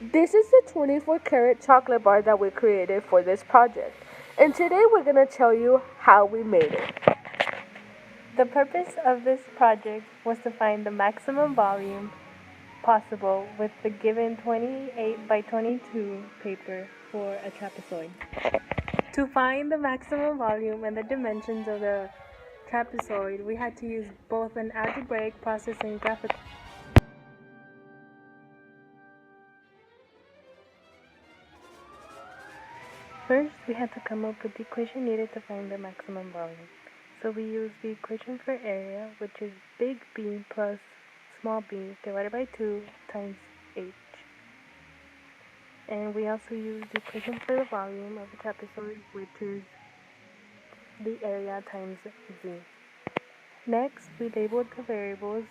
This is the 24 karat chocolate bar that we created for this project. And today we're going to tell you how we made it. The purpose of this project was to find the maximum volume possible with the given 28 by 22 paper for a trapezoid. To find the maximum volume and the dimensions of the trapezoid, we had to use both an algebraic process and graphical. First, we had to come up with the equation needed to find the maximum volume. So we used the equation for area, which is big B plus small b divided by 2 times h. And we also used the equation for the volume of the trapezoid, which is the area times z. Next, we labeled the variables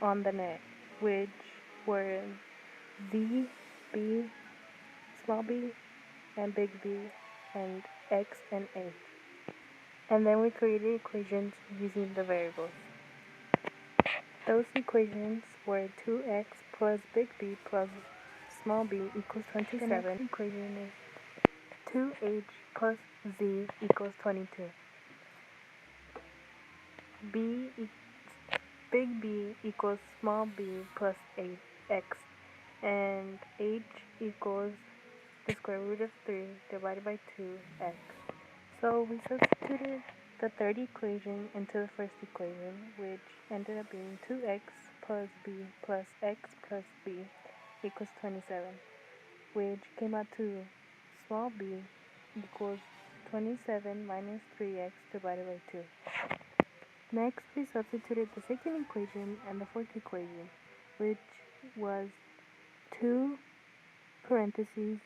on the net, which were z, b, small b, and big B, and x and a. And then we created equations using the variables. Those equations were 2x plus big B plus small b equals 27. The next equation is 2h plus z equals 22. Big B equals small b plus x, and h equals the square root of 3 divided by 2x. So we substituted the third equation into the first equation, which ended up being 2x plus b plus x plus b equals 27, which came out to small b equals 27 minus 3x divided by 2. Next, we substituted the second equation and the fourth equation, which was 2 parentheses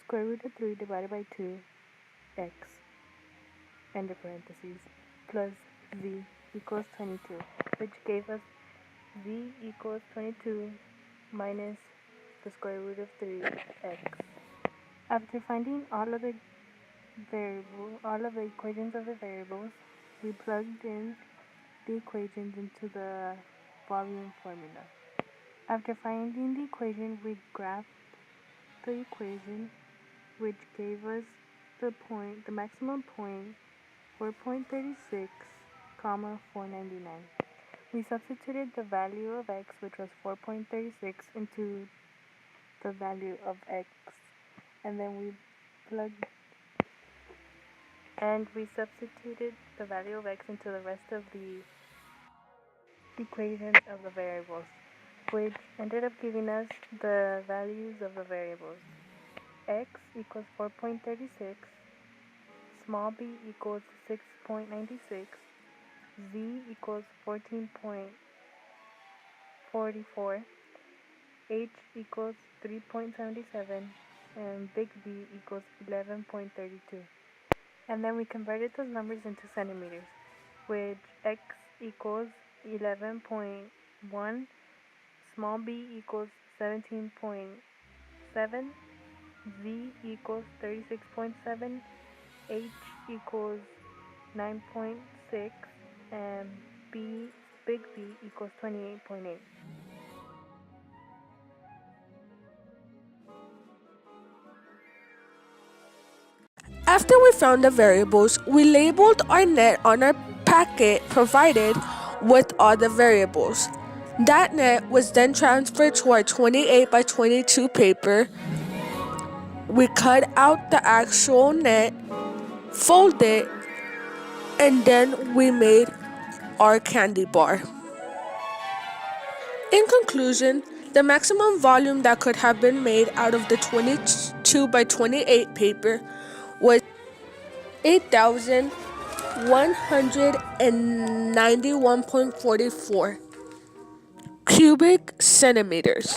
square root of 3 divided by 2x, end of parentheses, plus z equals 22, which gave us z equals 22 minus the square root of 3x. After finding all of the equations of the variables, we plugged in the equations into the volume formula. After finding the equation, we graphed the equation, which gave us the maximum point, 4.36, 499. We substituted the value of x, which was 4.36, into the value of x, and then we substituted the value of x into the rest of the equations of the variables, which ended up giving us the values of the variables. X equals 4.36, small b equals 6.96, z equals 14.44, h equals 3.77, and big B equals 11.32. And then we converted those numbers into centimeters, which x equals 11.1, small b equals 17.7, z equals 36.7, h equals 9.6, and big B equals 28.8. After we found the variables, we labeled our net on our packet provided with all the variables. That net was then transferred to our 28 by 22 paper. We cut out the actual net, fold it, and then we made our candy bar. In conclusion, the maximum volume that could have been made out of the 22 by 28 paper was 8,191.44 cubic centimeters.